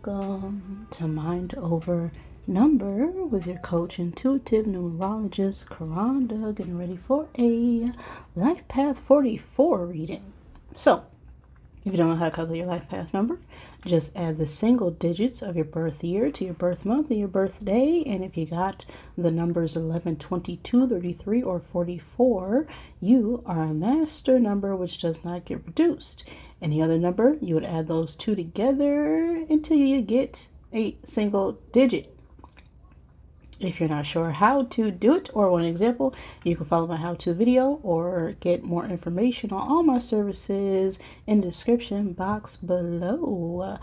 welcome to Mind Over Number with your coach, intuitive numerologist, Karanda, getting ready for a Life Path 44 reading. So, if you don't know how to calculate your life path number, just add the single digits of your birth year to your birth month and your birthday. And if you got the numbers 11, 22, 33, or 44, you are a master number which does not get reduced. Any other number, you would add those two together until you get a single digit. If you're not sure how to do it or want an example, you can follow my how-to video or get more information on all my services in the description box below.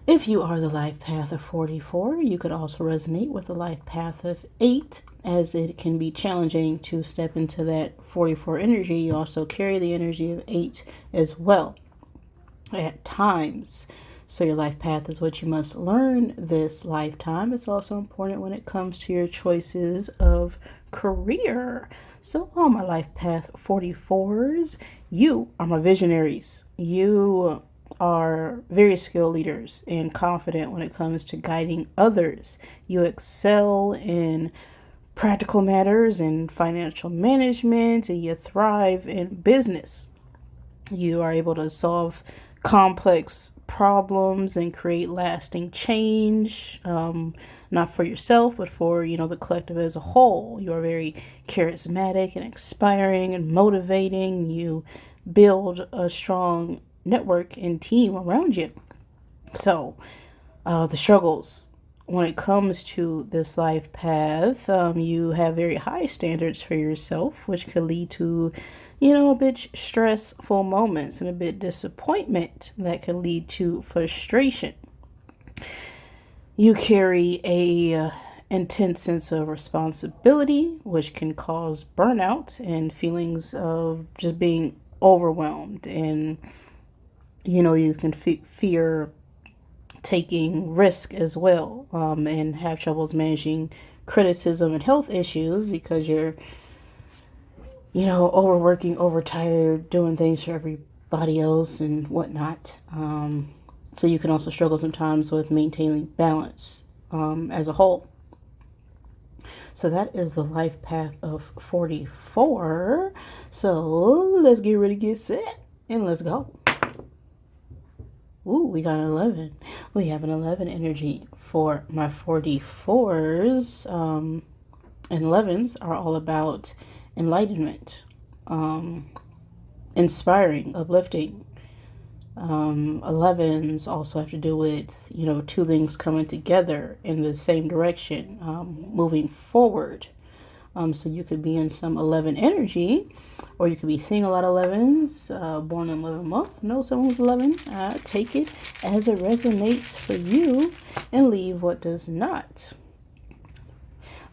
If you are the life path of 44, you could also resonate with the life path of 8, as it can be challenging to step into that 44 energy. You also carry the energy of 8 as well at times. So your life path is what you must learn this lifetime. It's also important when it comes to your choices of career. So all my life path 44s, you are my visionaries. You are very skilled leaders and confident when it comes to guiding others. You excel in practical matters and financial management, and you thrive in business. You are able to solve complex problems and create lasting change, not for yourself, but for, the collective as a whole. You are very charismatic and inspiring and motivating. You build a strong network and team around you. So, the struggles when it comes to this life path, you have very high standards for yourself, which could lead to a bit stressful moments and a bit disappointment that can lead to frustration. You carry a intense sense of responsibility, which can cause burnout and feelings of just being overwhelmed. And, you can fear taking risk as well, and have troubles managing criticism and health issues because you're overworking, overtired, doing things for everybody else and whatnot. So you can also struggle sometimes with maintaining balance as a whole. So that is the life path of 44. So let's get ready, get set, and let's go. Ooh, we got an 11. We have an 11 energy for my 44s. And 11s are all about enlightenment, inspiring, uplifting. 11s also have to do with, two things coming together in the same direction, moving forward. So you could be in some 11 energy, or you could be seeing a lot of 11s, born in 11 month. Know someone who's 11. Take it as it resonates for you and leave what does not.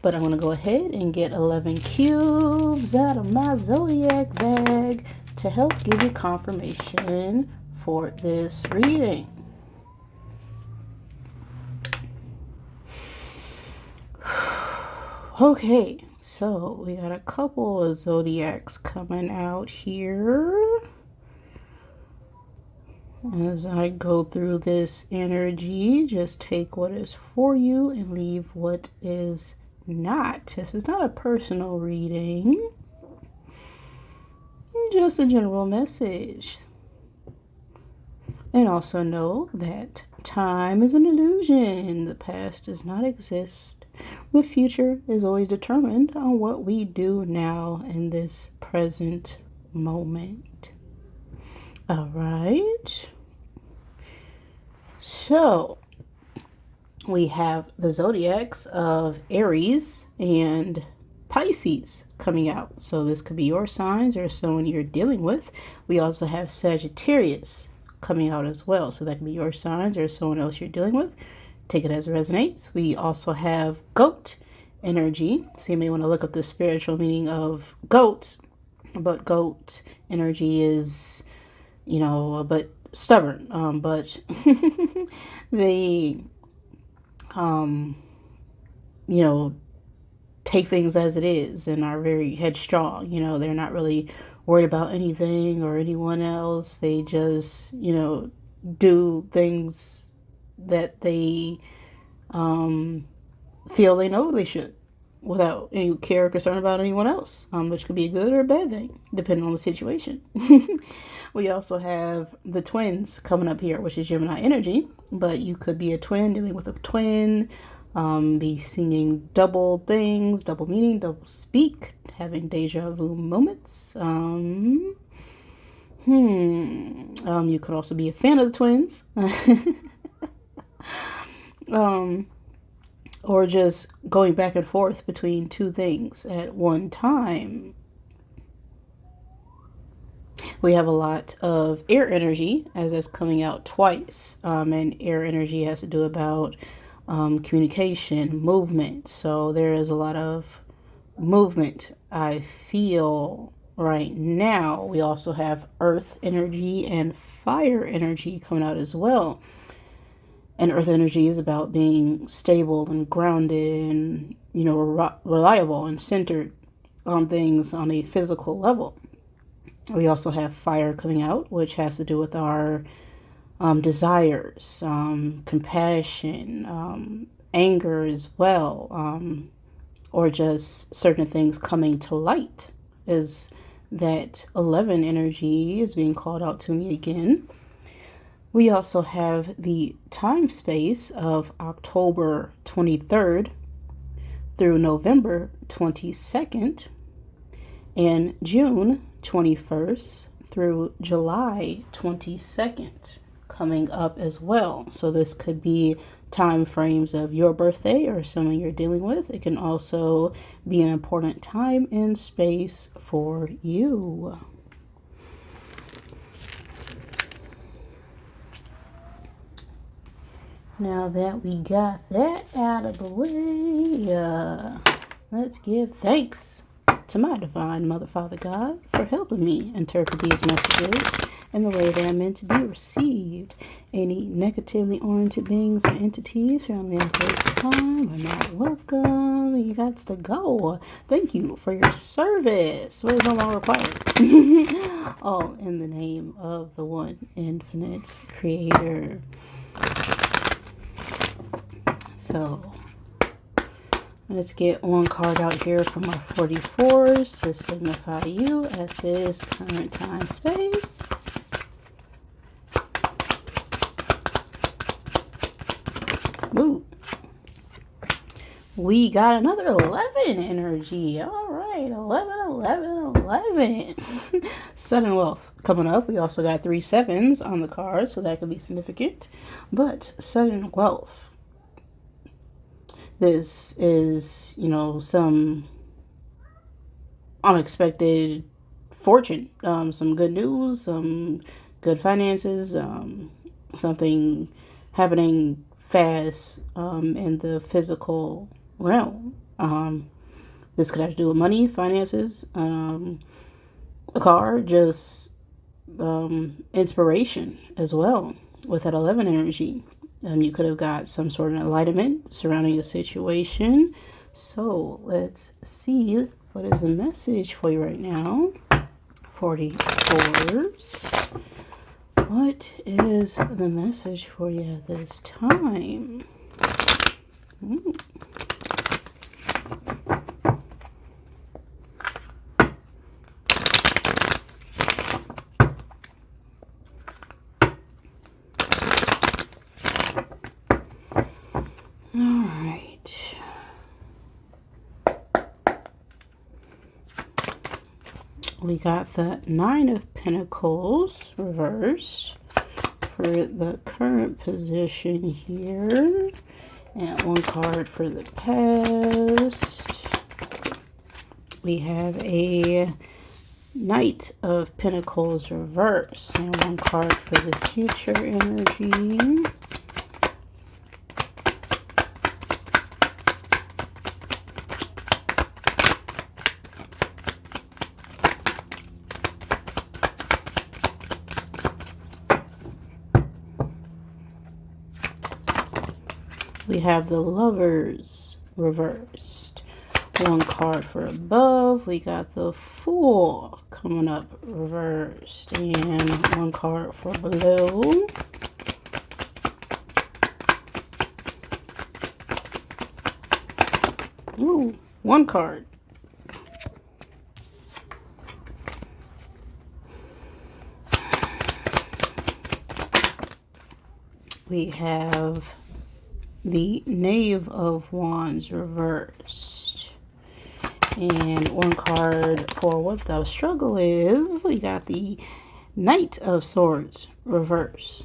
But I'm going to go ahead and get 11 cubes out of my zodiac bag to help give you confirmation for this reading. Okay, so we got a couple of zodiacs coming out here. As I go through this energy, just take what is for you and leave what is not. This is not a personal reading, just a general message. And also know that time is an illusion. The past does not exist. The future is always determined on what we do now in this present moment. All right. So we have the zodiacs of Aries and Pisces coming out. So this could be your signs or someone you're dealing with. We also have Sagittarius coming out as well. So that could be your signs or someone else you're dealing with. Take it as it resonates. We also have goat energy. So you may want to look up the spiritual meaning of goat. But goat energy is, a bit stubborn. But they take things as it is and are very headstrong. They're not really worried about anything or anyone else. They just, do things that they feel they know they should without any care or concern about anyone else, which could be a good or a bad thing, depending on the situation. We also have the twins coming up here, which is Gemini energy, but you could be a twin dealing with a twin, be singing double things, double meaning, double speak, having deja vu moments. You could also be a fan of the twins. Or just going back and forth between two things at one time. We have a lot of air energy, as that's coming out twice. And air energy has to do about communication, movement. So there is a lot of movement I feel right now. We also have earth energy and fire energy coming out as well. And earth energy is about being stable and grounded and, reliable and centered on things on a physical level. We also have fire coming out, which has to do with our desires, compassion, anger as well, or just certain things coming to light. Is that 11 energy is being called out to me again. We also have the time space of October 23rd through November 22nd and June 21st through July 22nd coming up as well. So this could be time frames of your birthday or someone you're dealing with. It can also be an important time and space for you. Now that we got that out of the way, let's give thanks to my divine Mother, Father, God for helping me interpret these messages in the way they are meant to be received. Any negatively oriented beings or entities around the place of time are not welcome. You got to go. Thank you for your service. What is no longer required? All in the name of the one infinite creator. So let's get one card out here from our 44s to signify you at this current time space. Ooh. We got another 11 energy. All right, 11. Sudden wealth coming up. We also got 3 sevens on the card, so that could be significant. But sudden wealth. This is, some unexpected fortune, some good news, some good finances, something happening fast in the physical realm. This could have to do with money, finances, a car, just inspiration as well with that 11 energy. You could have got some sort of enlightenment surrounding a situation. So let's see what is the message for you right now. 44s. What is the message for you at this time? We got the 9 of Pentacles reversed for the current position here. And one card for the past. We have a Knight of Pentacles reversed. And one card for the future energy. We have the Lovers reversed. One card for above. We got the Fool coming up reversed. And one card for below. Ooh, one card. We have the Knave of Wands reversed. And one card for what the struggle is. We got the Knight of Swords reversed.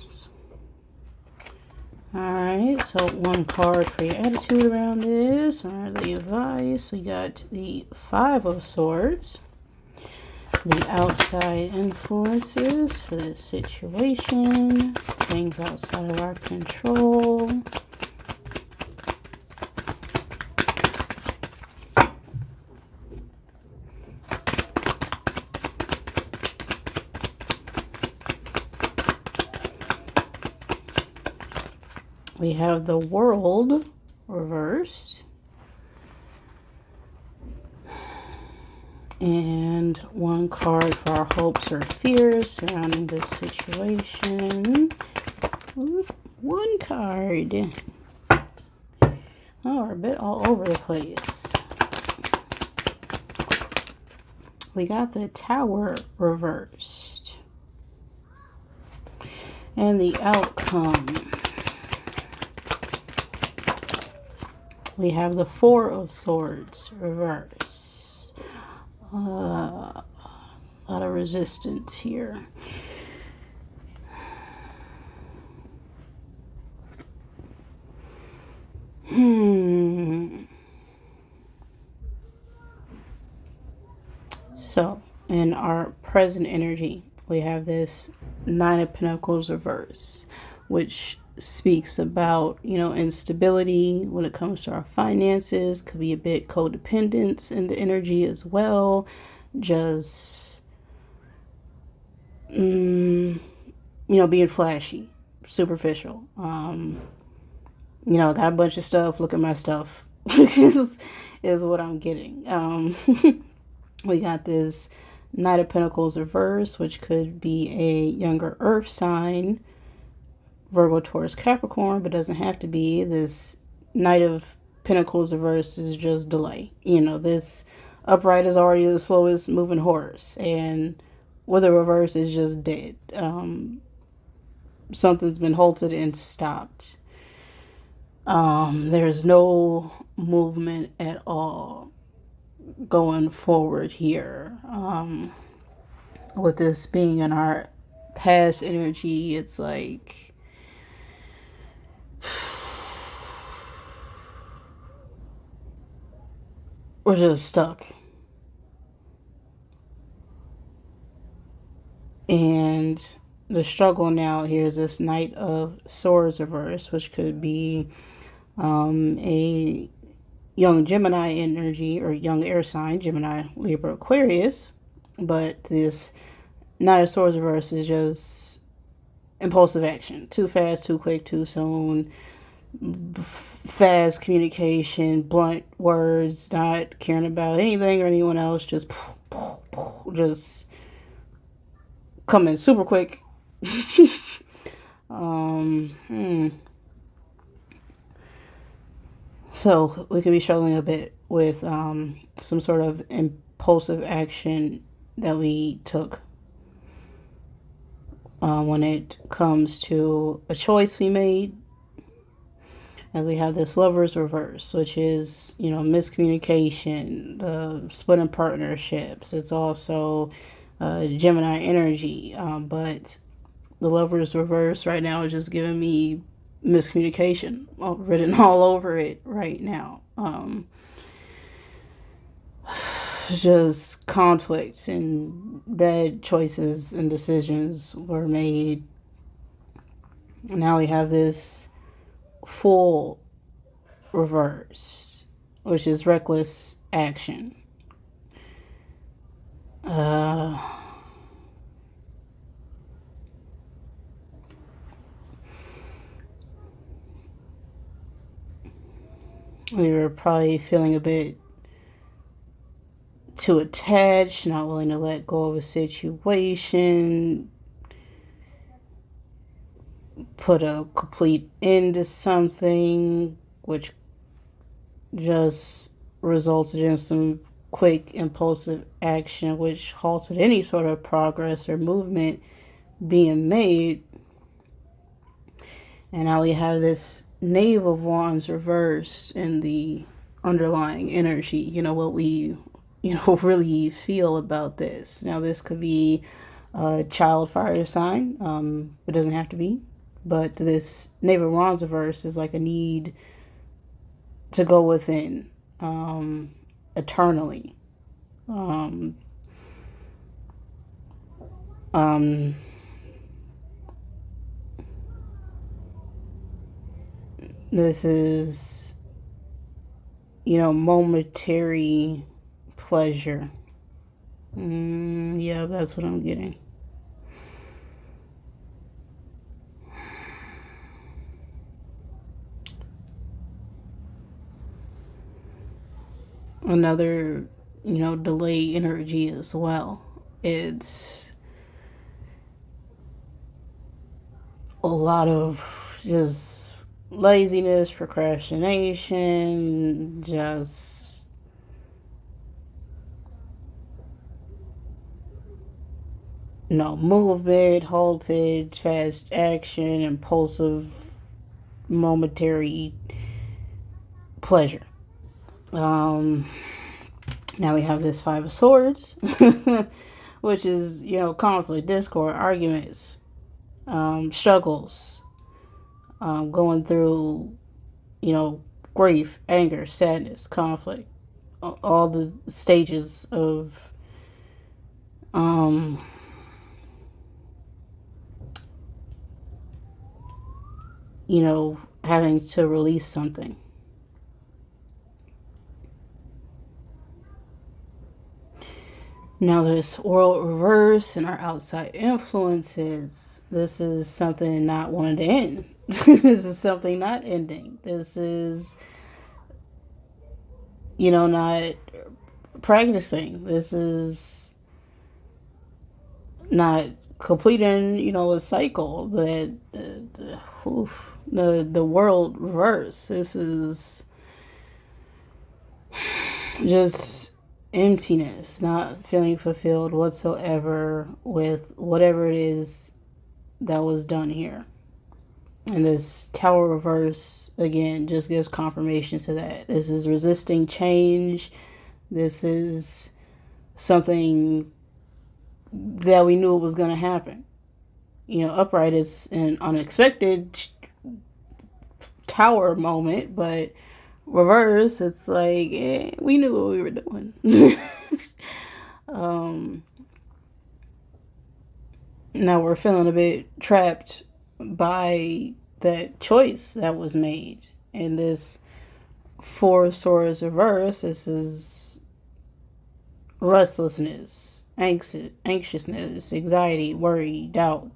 Alright, so one card for your attitude around this. Alright, the advice. We got the Five of Swords. The outside influences for this situation. Things outside of our control. We have the World reversed. And one card for our hopes or fears surrounding this situation. Ooh, one card. Oh, we're a bit all over the place. We got the Tower reversed. And the outcome. We have the Four of Swords reversed. A lot of resistance here. So, in our present energy, we have this Nine of Pentacles reverse, which speaks about, instability when it comes to our finances. Could be a bit codependence in the energy as well. Just, being flashy, superficial. Got a bunch of stuff. Look at my stuff. is what I'm getting. We got this Knight of Pentacles reverse, which could be a younger earth sign, Virgo, Taurus, Capricorn, but doesn't have to be. This Knight of Pentacles reverse is just delay. This upright is already the slowest moving horse, and with a reverse is just dead. Something's been halted and stopped. There's no movement at all going forward here. With this being in our past energy, it's like we're just stuck. And the struggle now here is this Knight of Swords reverse, which could be a young Gemini energy or young air sign, Gemini, Libra, Aquarius. But this Knight of Swords reverse is just impulsive action. Too fast, too quick, too soon. Fast communication, blunt words, not caring about anything or anyone else. Just coming super quick. So we could be struggling a bit with some sort of impulsive action that we took when it comes to a choice we made. As we have this Lovers reverse, which is, miscommunication, splitting partnerships. It's also Gemini energy, but the Lovers reverse right now is just giving me miscommunication written all over it right now. Just conflict and bad choices and decisions were made. Now we have this Fool reverse, which is reckless action. We were probably feeling a bit too attached, not willing to let go of a situation, put a complete end to something, which just resulted in some quick, impulsive action, which halted any sort of progress or movement being made. And now we have this Knave of Wands reversed in the underlying energy, what we, really feel about this. Now, this could be a child fire sign. It doesn't have to be. But this Knave of Wands reverse is like a need to go within eternally. This is, momentary pleasure. Yeah, that's what I'm getting. Another, delay energy as well. It's a lot of just laziness, procrastination, just movement, halted, fast action, impulsive, momentary pleasure. Now we have this Five of Swords, which is, conflict, discord, arguments, struggles, going through, grief, anger, sadness, conflict, all the stages of, having to release something. Now this world reverse and our outside influences. This is something not wanting to end. This is something not ending. This is, not practicing. This is not completing, a cycle that the world reverse. This is just emptiness, not feeling fulfilled whatsoever with whatever it is that was done here. And this Tower reverse, again, just gives confirmation to that. This is resisting change. This is something that we knew it was going to happen. Upright is an unexpected Tower moment, but reverse, it's like, we knew what we were doing. Now we're feeling a bit trapped by that choice that was made. And this Four of Swords reverse, this is restlessness, anxiousness, anxiety, worry, doubt,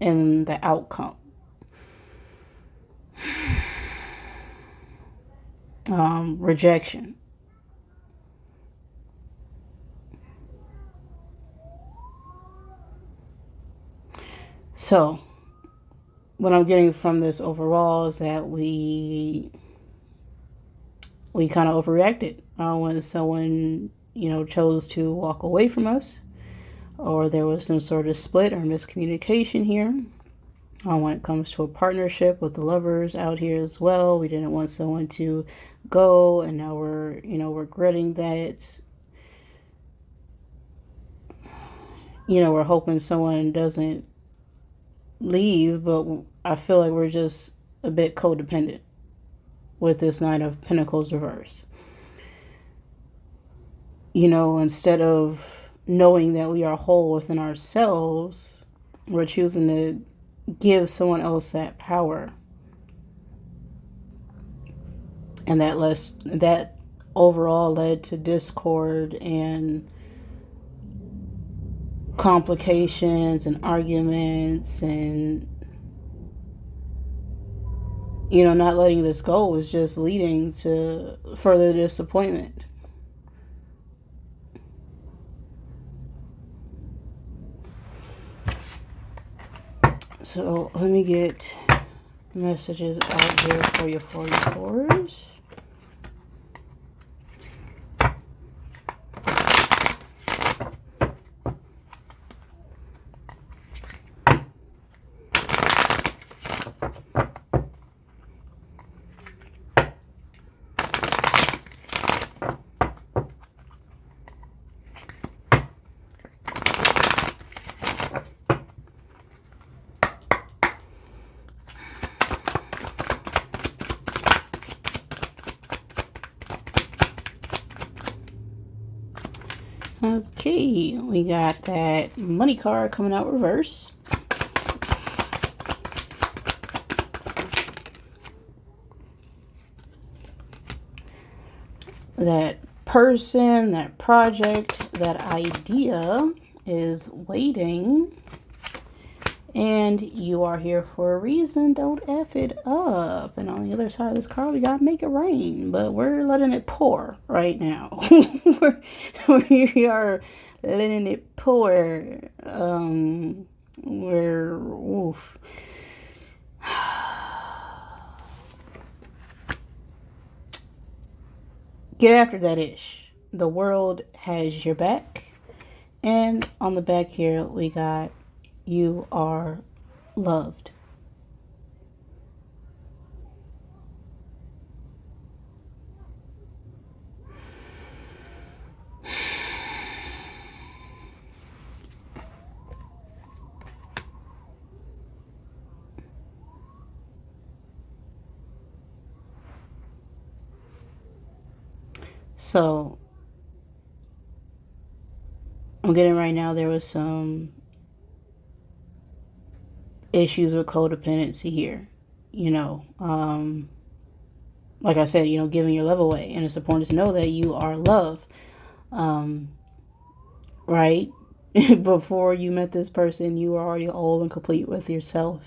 and the outcome. Rejection. So, what I'm getting from this overall is that we kind of overreacted when someone, chose to walk away from us, or there was some sort of split or miscommunication here. When it comes to a partnership with the lovers out here as well, we didn't want someone to go, and now we're, regretting that. We're hoping someone doesn't leave, but I feel like we're just a bit codependent with this Nine of Pentacles reverse. Instead of knowing that we are whole within ourselves, we're choosing to give someone else that power. And that overall led to discord and complications and arguments, and not letting this go is just leading to further disappointment. So let me get messages out here for your 44s. Okay, we got that money card coming out reverse. That person, that project, that idea is waiting, and you are here for a reason. Don't F it up. And on the other side of this card, we got make it rain, but we're letting it pour right now. We are letting it pour. We're, oof. Get after that ish. The world has your back. And on the back here, we got you are loved. So I'm getting right now, there was some issues with codependency here. Like I said, giving your love away. And it's important to know that you are love. Right? Before you met this person, you were already whole and complete with yourself.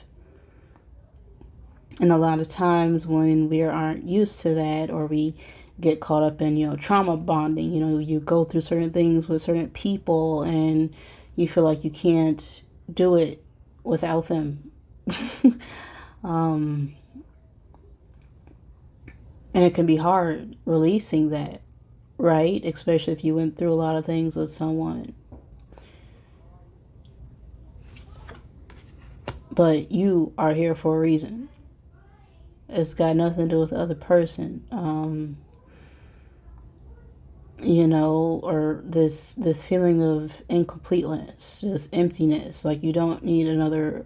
And a lot of times when we aren't used to that, or we get caught up in, trauma bonding, you go through certain things with certain people and you feel like you can't do it without them. And it can be hard releasing that, right? Especially if you went through a lot of things with someone. But you are here for a reason. It's got nothing to do with the other person. Or this feeling of incompleteness, this emptiness. Like you don't need another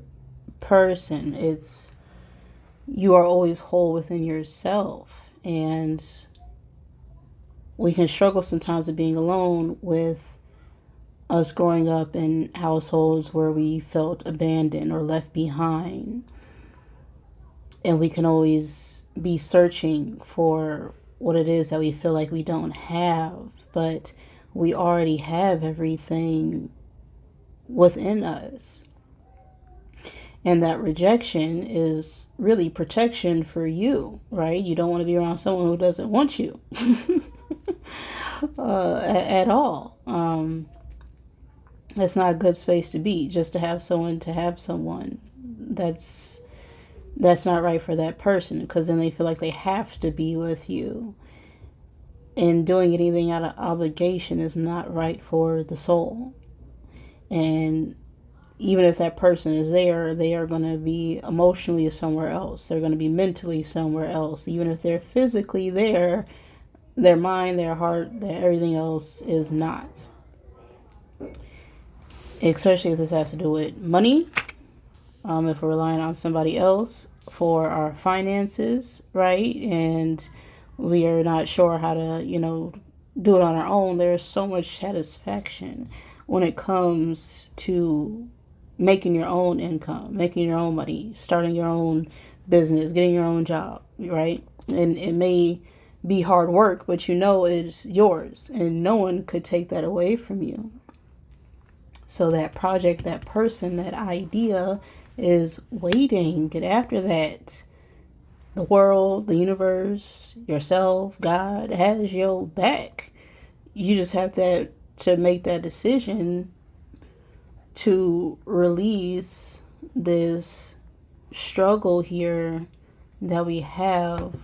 person. You are always whole within yourself. And we can struggle sometimes with being alone, with us growing up in households where we felt abandoned or left behind. And we can always be searching for what it is that we feel like we don't have, but we already have everything within us. And that rejection is really protection for you, right? You don't want to be around someone who doesn't want you at all. That's not a good space to be, just to have someone. That's not right for that person, because then they feel like they have to be with you. And doing anything out of obligation is not right for the soul. And even if that person is there, they are going to be emotionally somewhere else. They're going to be mentally somewhere else. Even if they're physically there, their mind, their heart, everything else is not. Especially if this has to do with money. If we're relying on somebody else for our finances, right? And we are not sure how to, do it on our own. There's so much satisfaction when it comes to making your own income, making your own money, starting your own business, getting your own job, right? And it may be hard work, but it's yours, and no one could take that away from you. So that project, that person, that idea is waiting. Get after that. The world, the universe, yourself, God has your back. You just have to make that decision to release this struggle here that we have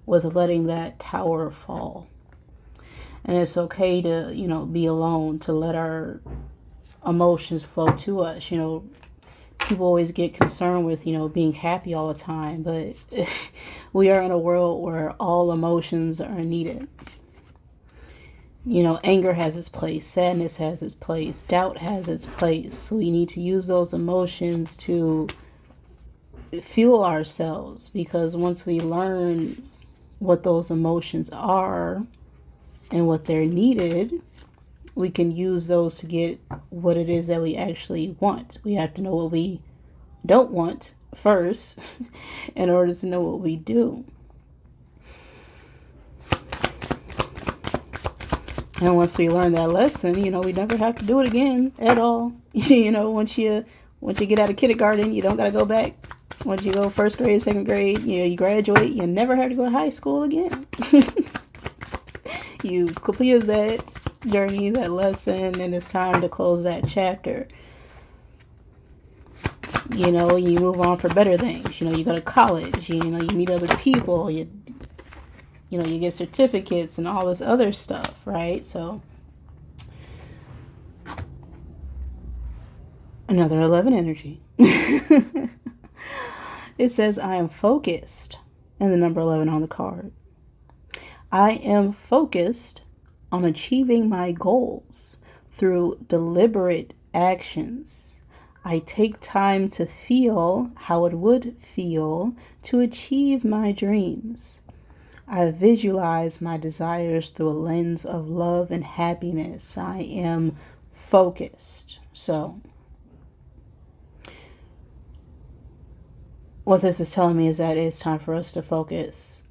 with letting that tower fall. And it's okay to, be alone, to let our emotions flow to us. People always get concerned with, being happy all the time, but we are in a world where all emotions are needed. Anger has its place, sadness has its place, doubt has its place. So we need to use those emotions to fuel ourselves, because once we learn what those emotions are and what they're needed, we can use those to get what it is that we actually want. We have to know what we don't want first in order to know what we do. And once we learn that lesson, we never have to do it again at all. Once you get out of kindergarten, you don't got to go back. Once you go first grade, second grade, you graduate, you never have to go to high school again. You completed that journey, that lesson, and it's time to close that chapter. You move on for better things. You go to college, you meet other people, you get certificates and all this other stuff, right? So, another 11 energy. It says, I am focused, and the number 11 on the card. I am focused on achieving my goals through deliberate actions. I take time to feel how it would feel to achieve my dreams. I visualize my desires through a lens of love and happiness. I am focused. So, what this is telling me is that it's time for us to focus.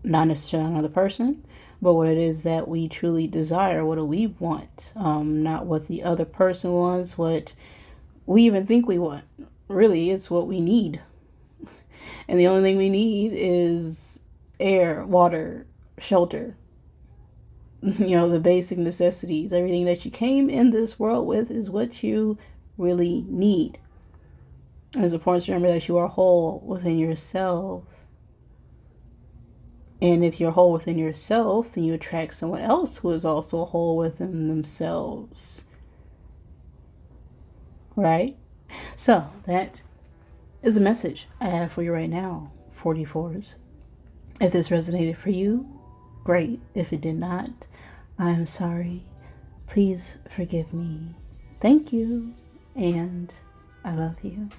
Not necessarily on another person, but what it is that we truly desire. What do we want? Not what the other person wants, what we even think we want. Really, it's what we need. And the only thing we need is air, water, shelter. The basic necessities. Everything that you came in this world with is what you really need. And it's important to remember that you are whole within yourself. And if you're whole within yourself, then you attract someone else who is also whole within themselves. Right? So, that is a message I have for you right now, 44s. If this resonated for you, great. If it did not, I'm sorry. Please forgive me. Thank you, and I love you.